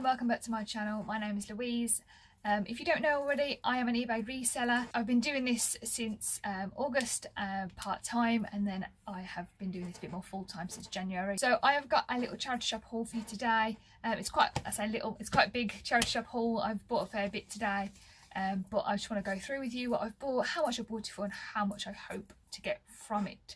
welcome back to my channel. My name is Louise. If you don't know already, I am an eBay reseller. I've been doing this since August part-time, and then I have been doing this a bit more full-time since January. So I have got a little charity shop haul for you today. It's quite a big charity shop haul. I've bought a fair bit today, but I just want to go through with you what I've bought, how much I bought it for, and how much I hope to get from it.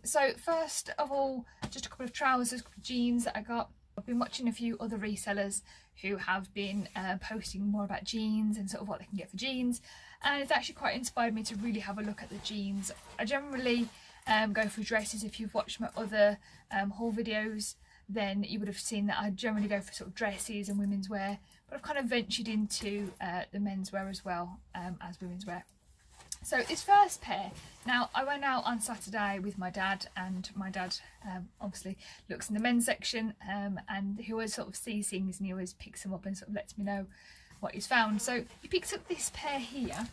So first of all, just a couple of trousers, jeans that I got. I've been watching a few other resellers who have been posting more about jeans and sort of what they can get for jeans, and it's actually quite inspired me to really have a look at the jeans. I generally go for dresses. If you've watched my other haul videos, then you would have seen that I generally go for sort of dresses and women's wear, but I've kind of ventured into the menswear as well as women's wear. So this first pair, now I went out on Saturday with my dad, and my dad obviously looks in the men's section, and he always sort of sees things and he always picks them up and sort of lets me know what he's found. So he picks up this pair here.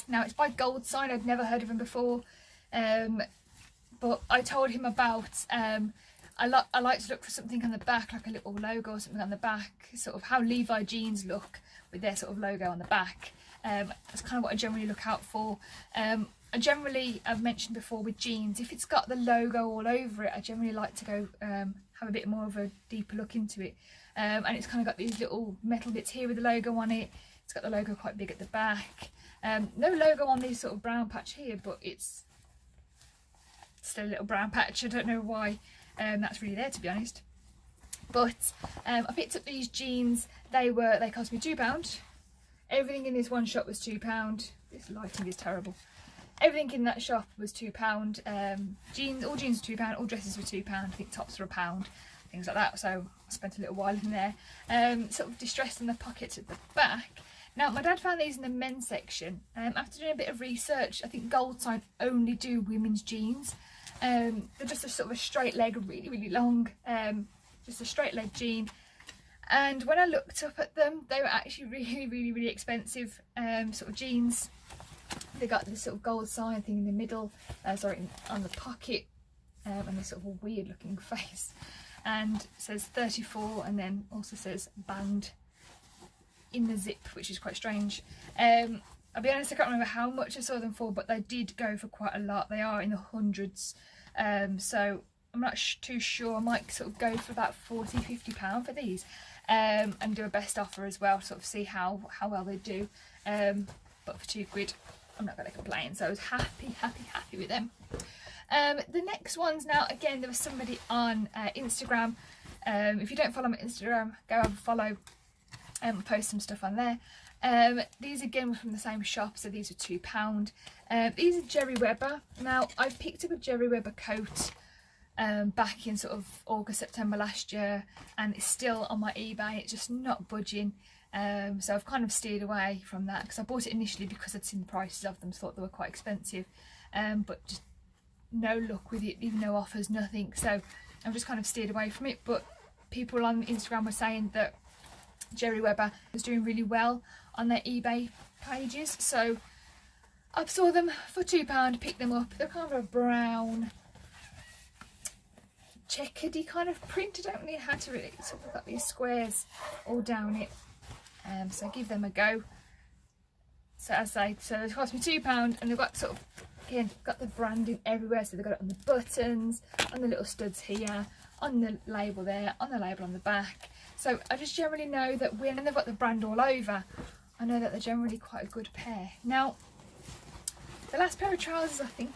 Now it's by Gold Sign. I'd never heard of him before, but I told him about I like to look for something on the back, like a little logo or something on the back, sort of how Levi jeans look with their sort of logo on the back. That's kind of what I generally look out for. I've mentioned before with jeans, if it's got the logo all over it, I generally like to go have a bit more of a deeper look into it. And it's kind of got these little metal bits here with the logo on it. It's got the logo quite big at the back. No logo on this sort of brown patch here, but it's still a little brown patch. I don't know why that's really there, to be honest. But I picked up these jeans. They cost me £2. Everything in this one shop was £2. This lighting is terrible. Everything in that shop was £2. All jeans were £2. All dresses were £2. I think tops were £1. Things like that. So I spent a little while in there. Sort of distressed in the pockets at the back. Now my dad found these in the men's section. After doing a bit of research, I think Gold Sign only do women's jeans. They're just a sort of a straight leg, really long. Just a straight leg jean. And when I looked up at them, they were actually really expensive sort of jeans. They got this sort of Gold Sign thing in the middle, on the pocket, and this sort of a weird looking face. And it says 34, and then also says banged in the zip, which is quite strange. I'll be honest, I can't remember how much I saw them for, but they did go for quite a lot. They are in the hundreds, so I'm not too sure. I might sort of go for about £40–50 for these. And do a best offer as well, sort of see how well they do. But for £2, I'm not going to complain. So I was happy with them. The next ones, now again, there was somebody on Instagram. If you don't follow my Instagram, go have a follow and post some stuff on there. These again were from the same shop, so these are £2. These are Jerry Weber. Now I've picked up a Jerry Weber coat back in sort of August, September last year, and it's still on my eBay. It's just not budging, so I've kind of steered away from that, because I bought it initially because I'd seen the prices of them, thought they were quite expensive, but just no luck with it, even no offers, nothing. So I've just kind of steered away from it. But people on Instagram were saying that Jerry Weber was doing really well on their eBay pages, so I saw them for £2, picked them up. They're kind of a brown checkered kind of print. I don't really know how to really sort of got these squares all down it, so give them a go. So as I say, so it cost me £2, and they've got sort of, again, got the branding everywhere. So they've got it on the buttons, on the little studs here, on the label there, on the label on the back. So I just generally know that when they've got the brand all over, I know that they're generally quite a good pair. Now the last pair of trousers, I think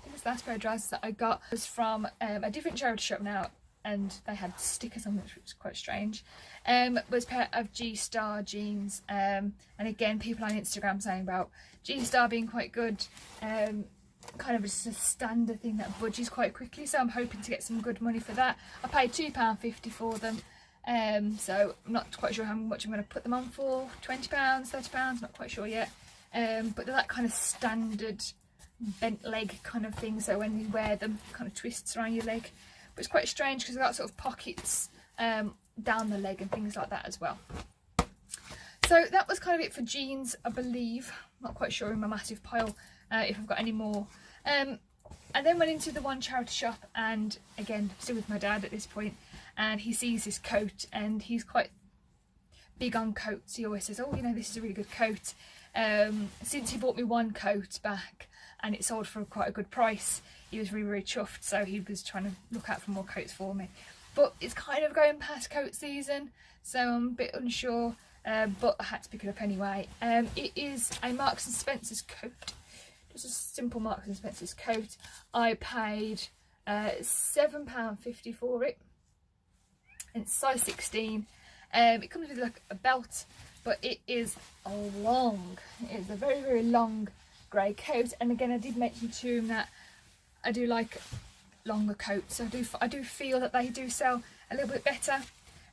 the last pair of trousers that I got was from a different charity shop now, and they had stickers on, which was quite strange. Was a pair of G-Star jeans, and again, people on Instagram saying about G-Star being quite good, kind of just a standard thing that budges quite quickly, so I'm hoping to get some good money for that. I paid £2.50 for them, so I'm not quite sure how much I'm going to put them on for. £20, £30, not quite sure yet, but they're that kind of standard bent leg kind of thing, so when you wear them, it kind of twists around your leg. But it's quite strange because they've got sort of pockets down the leg and things like that as well. So that was kind of it for jeans, I believe. I'm not quite sure in my massive pile if I've got any more. I then went into the one charity shop, and again, still with my dad at this point, and he sees this coat, and he's quite big on coats. He always says, oh, you know, this is a really good coat. Since he bought me one coat back and it sold for quite a good price, he was really, really chuffed, so he was trying to look out for more coats for me. But it's kind of going past coat season, so I'm a bit unsure, but I had to pick it up anyway. It is a Marks and Spencer's coat, just a simple Marks and Spencer's coat. I paid £7.50 for it, and it's size 16. It comes with like a belt, but it is long. It is a very, very long grey coat, and again, I did mention to him that I do like longer coats. So I do feel that they do sell a little bit better.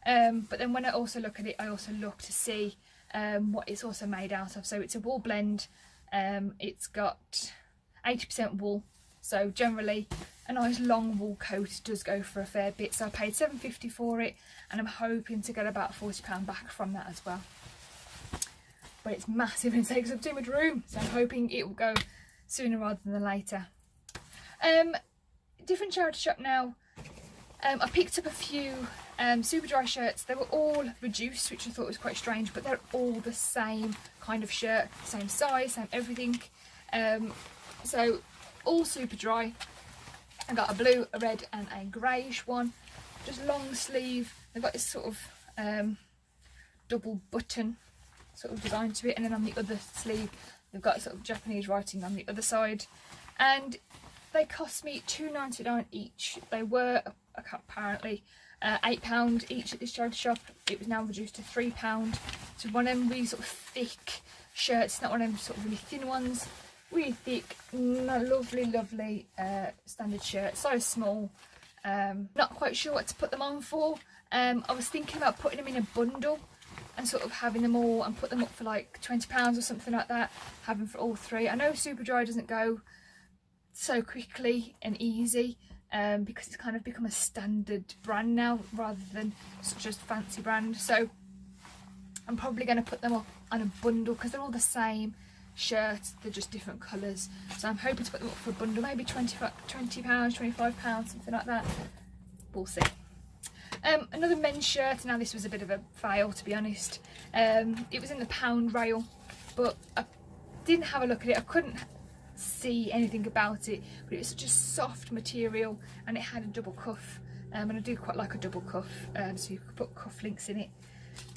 But then when I also look at it, I also look to see what it's also made out of. So it's a wool blend. It's got 80% wool. So generally a nice long wool coat does go for a fair bit. So I paid £7.50 for it, and I'm hoping to get about £40 back from that as well. But it's massive and it takes up too much room, so I'm hoping it will go sooner rather than later. Different charity shop now. I picked up a few Superdry shirts. They were all reduced, which I thought was quite strange, but they're all the same kind of shirt, same size, same everything. So all Superdry. I got a blue, a red and a greyish one, just long sleeve. They've got this sort of double button sort of design to it, and then on the other sleeve they've got sort of Japanese writing on the other side, and they cost me £2.99 each. They were apparently £8 each at this charity shop. It was now reduced to £3. So one of them really sort of thick shirts, not one of them sort of really thin ones. Really thick, lovely, lovely standard shirt, size small. Not quite sure what to put them on for. I was thinking about putting them in a bundle and sort of having them all and put them up for like £20 or something like that, having for all three. I know Superdry doesn't go so quickly and easy because it's kind of become a standard brand now rather than such a fancy brand. So I'm probably going to put them up on a bundle because they're all the same shirts, they're just different colours. So I'm hoping to put them up for a bundle, maybe £20, £25, something like that. We'll see. Another men's shirt. Now this was a bit of a fail, to be honest. It was in the pound rail, but I didn't have a look at it. I couldn't see anything about it, but it was such a soft material, and it had a double cuff, and I do quite like a double cuff, so you could put cuff links in it.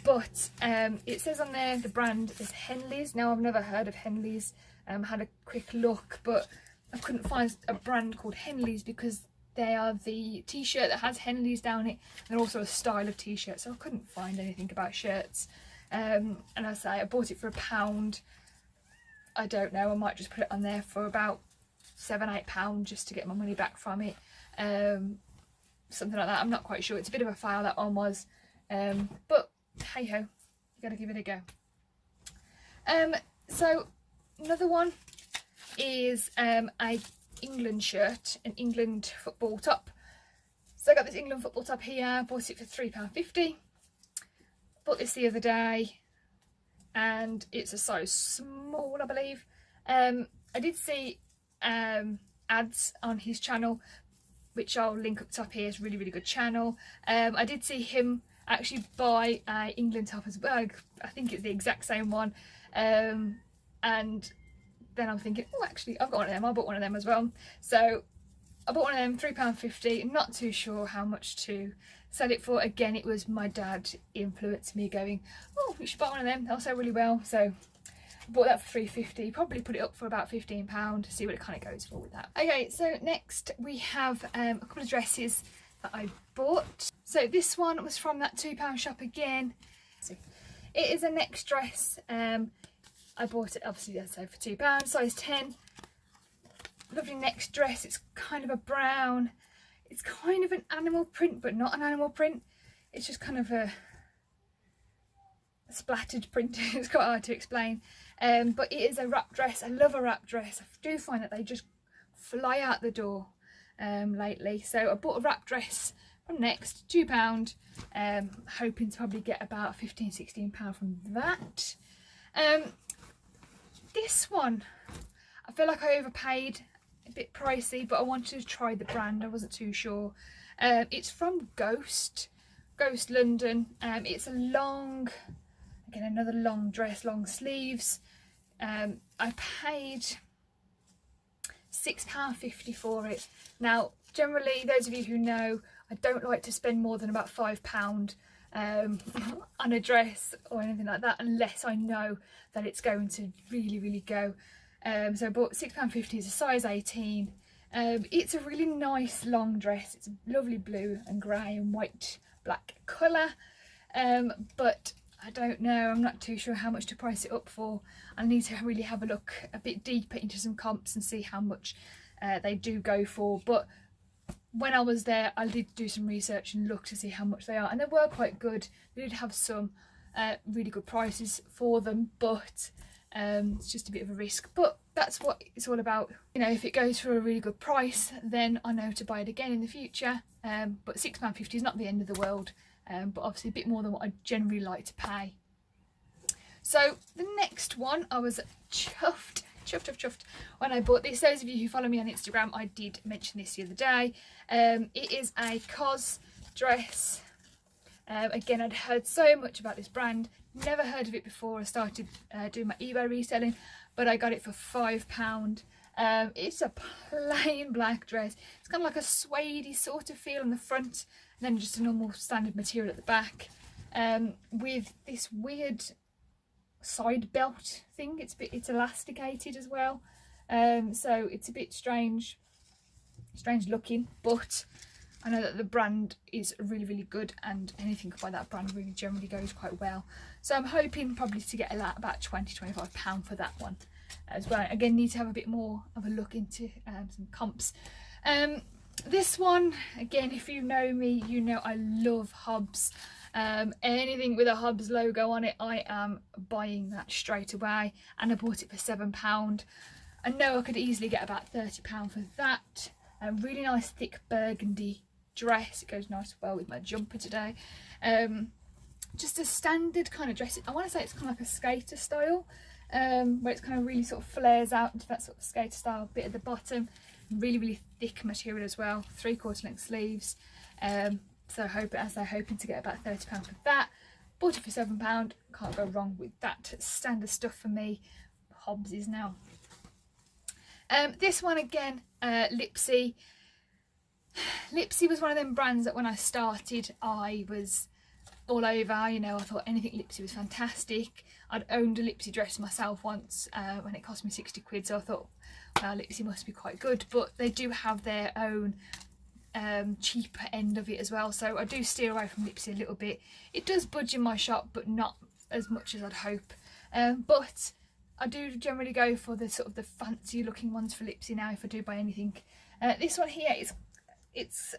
But it says on there the brand is Henley's. Now I've never heard of Henley's. Had a quick look, but I couldn't find a brand called Henley's because they are the t-shirt that has Henley's down it. They're also a style of t-shirt, so I couldn't find anything about shirts. And I say I bought it for £1. I don't know, I might just put it on there for about £7-8 just to get my money back from it. Something like that. I'm not quite sure. It's a bit of a fail, that one was. But hey ho, you gotta give it a go. So another one is a England shirt, an England football top. So I got this England football top here, bought it for £3.50. Bought this the other day, and it's a size small, I believe. I did see ads on his channel, which I'll link up top here. It's a really, really good channel. I did see him actually buy a England top as well. I think it's the exact same one. And then I'm thinking, oh, actually, I've got one of them. I bought one of them as well. So I bought one of them, £3.50. Not too sure how much to sell it for. Again, it was my dad influenced me going, oh, you should buy one of them. They'll sell really well. So I bought that for £3.50. Probably put it up for about £15 to see what it kind of goes for with that. Okay, so next we have a couple of dresses that I bought. So this one was from that £2 shop again. So it is a neck dress. I bought it obviously, as I said, for £2, size 10. Lovely neck dress. It's kind of a brown. It's kind of an animal print, but not an animal print. It's just kind of a splattered print. It's quite hard to explain. But it is a wrap dress. I love a wrap dress. I do find that they just fly out the door lately. So I bought a wrap dress from Next, £2. Hoping to probably get about £15-16 from that. This one, I feel like I overpaid, a bit pricey, but I wanted to try the brand. I wasn't too sure. It's from Ghost. Ghost London. It's a long, again another long dress, long sleeves. I paid £6.50 for it. Now generally, those of you who know, I don't like to spend more than about £5 on a dress or anything like that unless I know that it's going to really go. So I bought £6.50, is a size 18. It's a really nice long dress. It's a lovely blue and grey and white black colour, but I don't know, I'm not too sure how much to price it up for. I need to really have a look a bit deeper into some comps and see how much they do go for. But when I was there, I did do some research and look to see how much they are, and they were quite good. They did have some really good prices for them, but it's just a bit of a risk. But that's what it's all about. You know, if it goes for a really good price, then I know to buy it again in the future. But £6.50 is not the end of the world, but obviously a bit more than what I generally like to pay. So the next one, I was chuffed when I bought this. Those of you who follow me on Instagram, I did mention this the other day. It is a COS dress. Again, I'd heard so much about this brand, never heard of it before I started doing my eBay reselling, but I got it for £5. It's a plain black dress. It's kind of like a suede sort of feel on the front, and then just a normal standard material at the back, with this weird side belt thing. It's elasticated as well, so it's a bit strange looking, but I know that the brand is really good, and anything by that brand really generally goes quite well. So I'm hoping probably to get about £20–25 for that one as well. Again, need to have a bit more of a look into some comps. This one, again, if you know me, you know I love Hobbs. Anything with a Hobbs logo on it, I am buying that straight away, and I bought it for £7. I know I could easily get about £30 for that. A really nice thick burgundy dress. It goes nice well with my jumper today. Just a standard kind of dress. I want to say it's kind of like a skater style, where it's kind of really sort of flares out into that sort of skater style bit at the bottom. Really thick material as well. 3/4 length sleeves. So they're hoping to get about £30 for that. Bought it for £7. Can't go wrong with that. Standard stuff for me. Hobbs is now. This one again, Lipsy. Lipsy was one of them brands that when I started I was all over. You know, I thought anything Lipsy was fantastic. I'd owned a Lipsy dress myself once when it cost me 60 quid, so I thought, well, Lipsy must be quite good. But they do have their own cheaper end of it as well, so I do steer away from Lipsy a little bit. It does budge in my shop, but not as much as I'd hope. But I do generally go for the sort of the fancy looking ones for Lipsy now if I do buy anything. This one here it's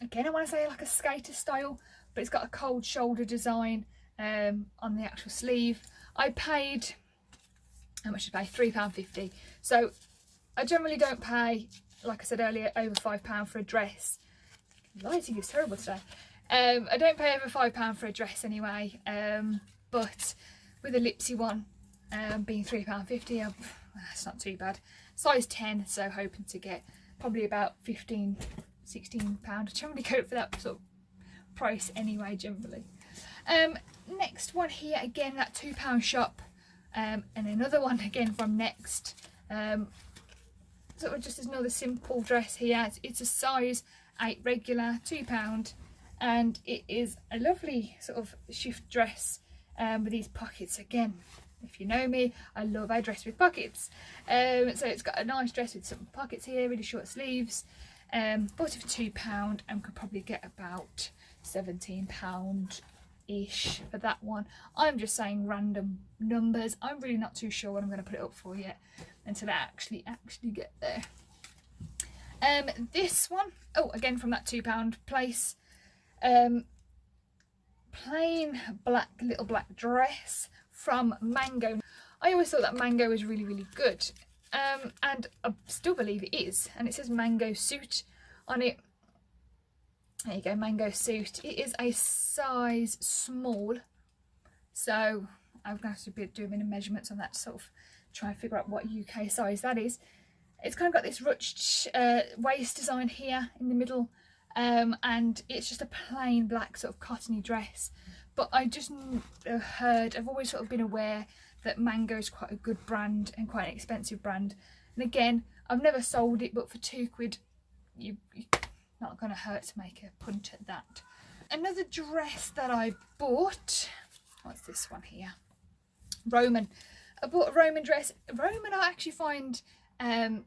again, I want to say like a skater style, but it's got a cold shoulder design on the actual sleeve. I paid, how much did I pay? £3.50. So I generally don't pay, like I said earlier, over £5 for a dress. Lighting is terrible today. I don't pay over £5 for a dress anyway, but with a Lipsy one being £3.50, that's not too bad. Size 10, so hoping to get probably about £15–16. I generally go for that sort of price anyway, generally. Next one here, again, that £2 shop, and another one again from Next. Sort of just another simple dress here. It's a size 8 regular, £2, and it is a lovely sort of shift dress with these pockets. Again, if you know me, I love a dress with pockets. So it's got a nice dress with some pockets here, really short sleeves. Bought it for £2 and could probably get about £17-ish for that one. I'm just saying random numbers. I'm really not too sure what I'm going to put it up for yet until I actually get there. This one, oh, again from that £2 place, plain black little black dress from Mango. I always thought that Mango was really good, and I still believe it is, and it says Mango Suit on it. There you go, Mango Suit. It is a size small, so I'm going to have to be doing measurements on that to sort of try and figure out what UK size that is. It's kind of got this ruched waist design here in the middle, and it's just a plain black sort of cottony dress. But I just heard, I've always sort of been aware that Mango is quite a good brand and quite an expensive brand. And again, I've never sold it, but for £2, you're not going to hurt to make a punt at that. Another dress that I bought, what's this one here? Roman. I bought a Roman dress. Roman I actually find,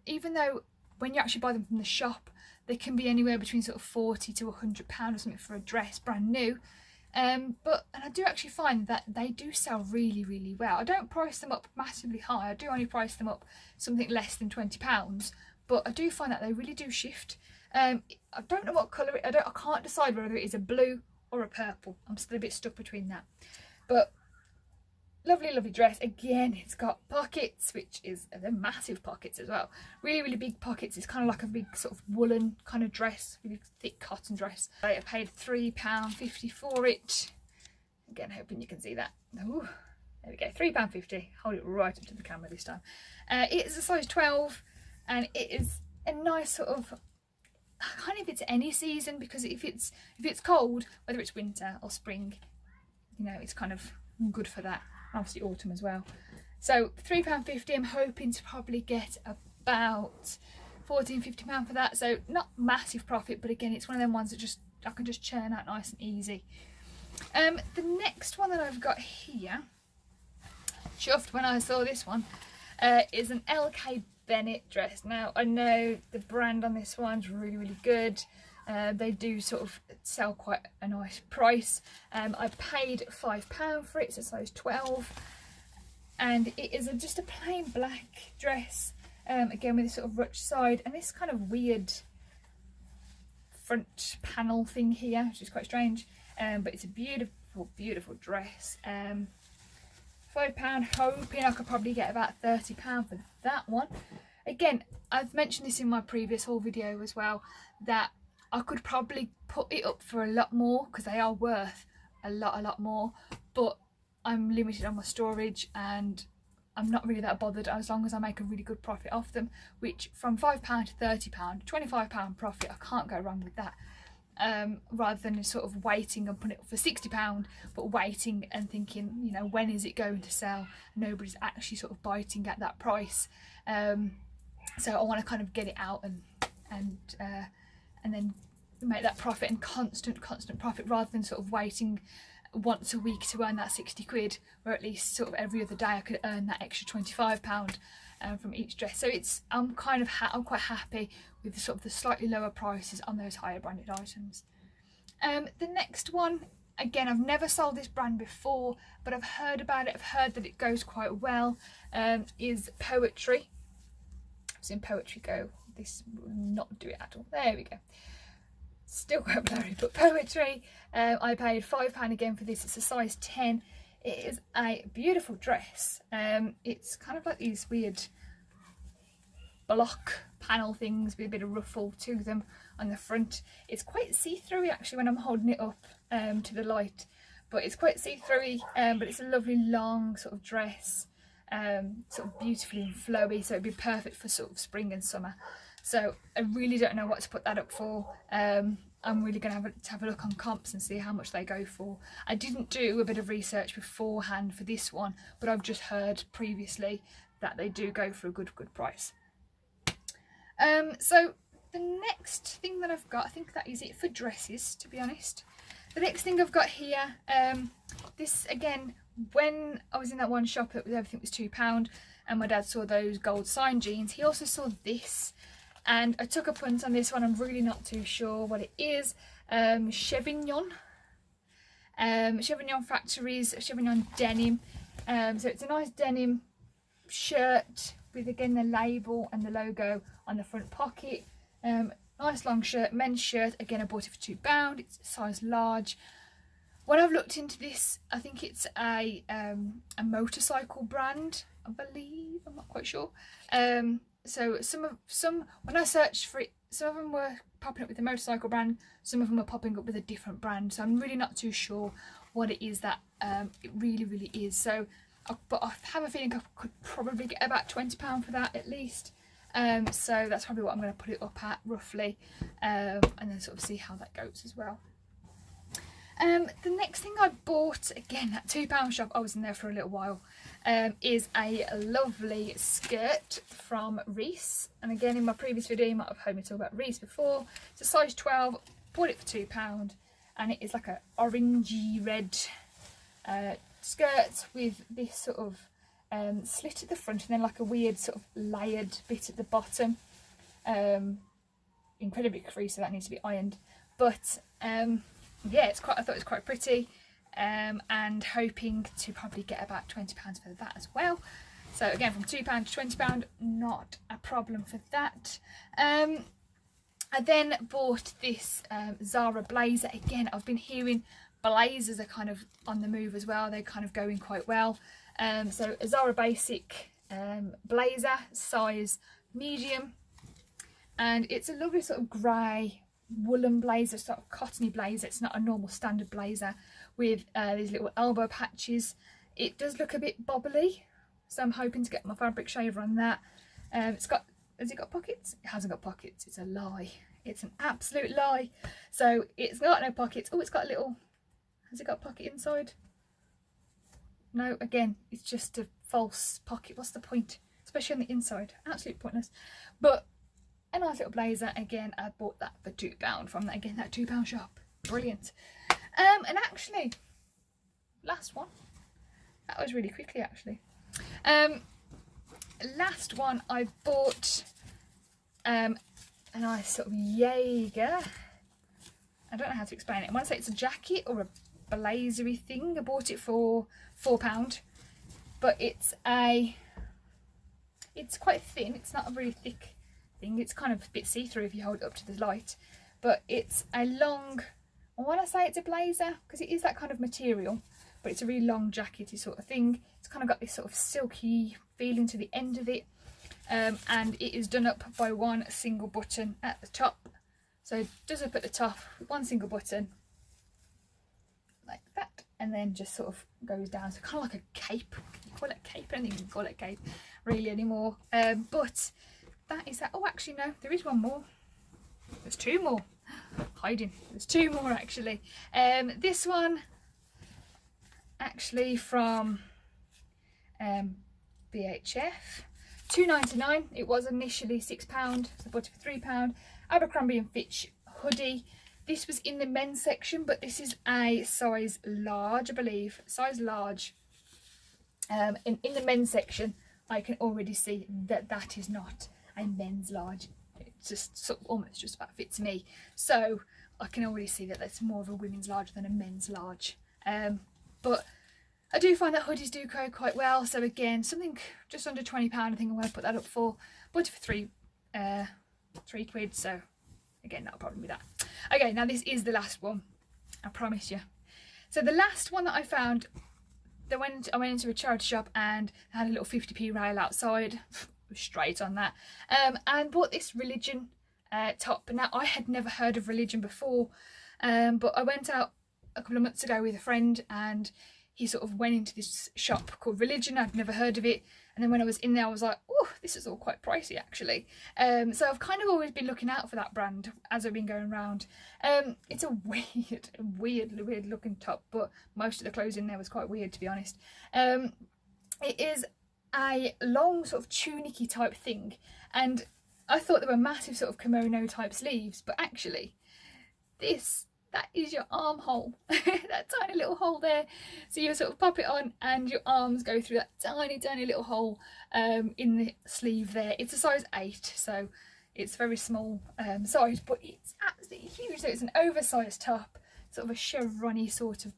even though when you actually buy them from the shop, they can be anywhere between sort of £40 to £100 or something for a dress, brand new. And I do actually find that they do sell really, really well. I don't price them up massively high. I do only price them up something less than £20, but I do find that they really do shift. I don't know what colour I can't decide whether it is a blue or a purple. I'm still a bit stuck between that. But lovely, lovely dress. Again, it's got pockets, which is they're massive pockets as well. Really, really big pockets. It's kind of like a big sort of woolen kind of dress, really thick cotton dress. I paid £3.50 for it. Again, hoping you can see that. Ooh, there we go, £3.50. Hold it right up to the camera this time. It is a size 12, and it is a nice sort of, kind of, it's any season, because if it's cold, whether it's winter or spring, you know, it's kind of good for that. Obviously autumn as well. So £3.50. I'm hoping to probably get about £14–15 for that. So not massive profit, but again, it's one of them ones that just I can just churn out nice and easy. The next one that I've got here, chuffed when I saw this one, is an LK Bennett dress. Now I know the brand on this one's really, really good. They do sort of sell quite a nice price. I paid £5 for it. It's a size 12, and it is just a plain black dress, again with this sort of ruched side and this kind of weird front panel thing here, which is quite strange, but it's a beautiful, beautiful dress. £5, hoping I could probably get about £30 for that one. Again, I've mentioned this in my previous haul video as well, that I could probably put it up for a lot more because they are worth a lot more, but I'm limited on my storage and I'm not really that bothered as long as I make a really good profit off them, which from £5 to £30, £25 profit, I can't go wrong with that. Rather than sort of waiting and putting it up for £60, but waiting and thinking, you know, when is it going to sell? Nobody's actually sort of biting at that price. So I want to kind of get it out and then make that profit and constant profit, rather than sort of waiting once a week to earn that £60, where at least sort of every other day I could earn that extra £25 from each dress. So I'm quite happy with the sort of the slightly lower prices on those higher branded items. The next one, again, I've never sold this brand before, but I've heard about it. I've heard that it goes quite well. Is Poetry. I've seen Poetry go. This will not do it at all. There we go. Still quite blurry, but Poetry. I paid £5 again for this. It's a size 10. It is a beautiful dress. It's kind of like these weird block panel things with a bit of ruffle to them on the front. It's quite see-through actually when I'm holding it up to the light, but it's quite see-through, but it's a lovely long sort of dress, sort of beautifully and flowy, so it'd be perfect for sort of spring and summer. So I really don't know what to put that up for. I'm really going to have a look on comps and see how much they go for. I didn't do a bit of research beforehand for this one, but I've just heard previously that they do go for a good price. So the next thing that I've got, I think that is it for dresses, to be honest. The next thing I've got here, this again, when I was in that one shop, everything was £2, and my dad saw those gold sign jeans. He also saw this, and I took a punt on this one. I'm really not too sure what it is. Chevignon Factories, Chevignon denim. So it's a nice denim shirt with, again, the label and the logo on the front pocket. Nice long shirt, men's shirt. Again, I bought it for £2. It's a size large. When I've looked into this, I think it's a motorcycle brand, I believe. I'm not quite sure. So when I searched for it, some of them were popping up with the motorcycle brand, some of them were popping up with a different brand. So I'm really not too sure what it is that it really is. So, but I have a feeling I could probably get about £20 for that at least. So that's probably what I'm going to put it up at roughly, and then sort of see how that goes as well. The next thing I bought, again at £2 shop, I was in there for a little while, is a lovely skirt from Reese. And again, in my previous video you might have heard me talk about Reese before. It's a size 12, bought it for £2, and it is like a orangey red skirt with this sort of slit at the front and then like a weird sort of layered bit at the bottom. Incredibly creasy, so that needs to be ironed, but yeah, I thought it was quite pretty, and hoping to probably get about £20 for that as well. So again, from £2 to £20, not a problem for that. I then bought this Zara Blazer. Again, I've been hearing blazers are kind of on the move as well. They're kind of going quite well. So a Zara basic blazer, size medium, and it's a lovely sort of grey woolen blazer, sort of cottony blazer. It's not a normal standard blazer with these little elbow patches. It does look a bit bobbly, so I'm hoping to get my fabric shaver on that. Has it got pockets? It hasn't got pockets. It's a lie. It's an absolute lie. So it's got no pockets. Oh, it's got a little, has it got a pocket inside? No, again, it's just a false pocket. What's the point? Especially on the inside. Absolutely pointless. But a nice little blazer. Again, I bought that for £2 from that, again, that £2 shop. Brilliant. And actually, last one. That was really quickly, actually. Last one, I bought a nice sort of Jaeger. I don't know how to explain it. I want to say it's a jacket or a blazery thing. I bought it for £4, but it's quite thin. It's not a really thick thing. It's kind of a bit see-through if you hold it up to the light, but it's a long, I want to say it's a blazer because it is that kind of material, but it's a really long jackety sort of thing. It's kind of got this sort of silky feeling to the end of it, and it is done up by one single button at the top. So it does up at the top with one single button like that, and then just sort of goes down, so kind of like a cape. You call it a cape? I don't think you can call it a cape really anymore, but that is that. Oh, actually no, there is one more. There's two more hiding. There's two more actually. This one actually from BHF, £2.99. It was initially £6, so I bought it for £3. Abercrombie and Fitch hoodie. This was in the men's section, but this is a size large, I believe, size large. In the men's section, I can already see that that is not a men's large. It just sort of almost just about fits me. So I can already see that that's more of a women's large than a men's large. But I do find that hoodies do go quite well. So again, something just under £20, I think I'm going to put that up for. Bought it for £3. So again, not a problem with that. Okay, now this is the last one, I promise you. So the last one that I found, I went into a charity shop and had a little 50p rail outside, straight on that, and bought this Religion top. Now I had never heard of Religion before, but I went out a couple of months ago with a friend, and he sort of went into this shop called Religion. I'd never heard of it, and then when I was in there I was like, oh, this is all quite pricey actually. So I've kind of always been looking out for that brand as I've been going around. It's a weird looking top, but most of the clothes in there was quite weird, to be honest. It is a long sort of tunicky type thing, and I thought they were massive sort of kimono type sleeves, but actually that is your armhole. That tiny little hole there. So you sort of pop it on and your arms go through that tiny little hole in the sleeve there. It's a size 8, so it's very small size, but it's absolutely huge. So it's an oversized top, sort of a chevron-y sort of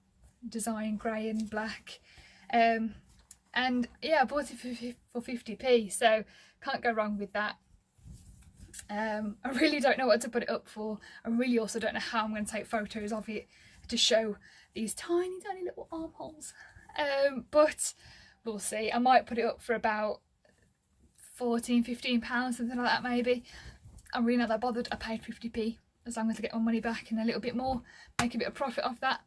design, grey and black. And yeah, I bought it for 50p, so can't go wrong with that. I really don't know what to put it up for. I really also don't know how I'm going to take photos of it to show these tiny little armholes, but we'll see. I might put it up for about £14-15, something like that maybe. I'm really not that bothered. I paid 50p, as long as I get my money back and a little bit more, make a bit of profit off that.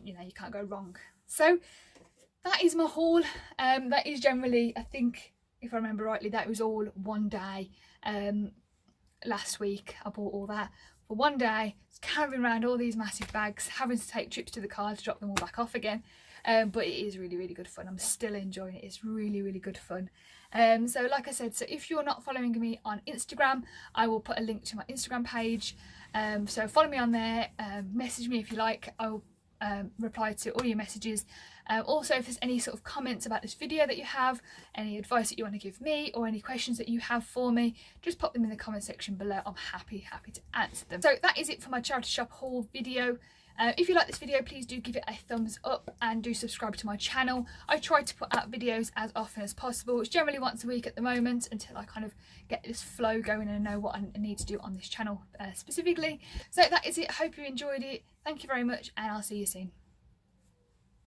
You know, you can't go wrong. So that is my haul. That is generally, I think, if I remember rightly, that was all one day. Last week I bought all that for one day, carrying around all these massive bags, having to take trips to the car to drop them all back off again. But it is really, really good fun. I'm still enjoying it. It's really, really good fun. So like I said, so if you're not following me on Instagram, I will put a link to my Instagram page. So follow me on there, message me if you like. I'll reply to all your messages. Also, if there's any sort of comments about this video that you have, any advice that you want to give me, or any questions that you have for me, just pop them in the comment section below. I'm happy to answer them. So that is it for my charity shop haul video. If you like this video, please do give it a thumbs up and do subscribe to my channel. I try to put out videos as often as possible. It's generally once a week at the moment until I kind of get this flow going and know what I need to do on this channel specifically. So that is it. I hope you enjoyed it. Thank you very much, and I'll see you soon.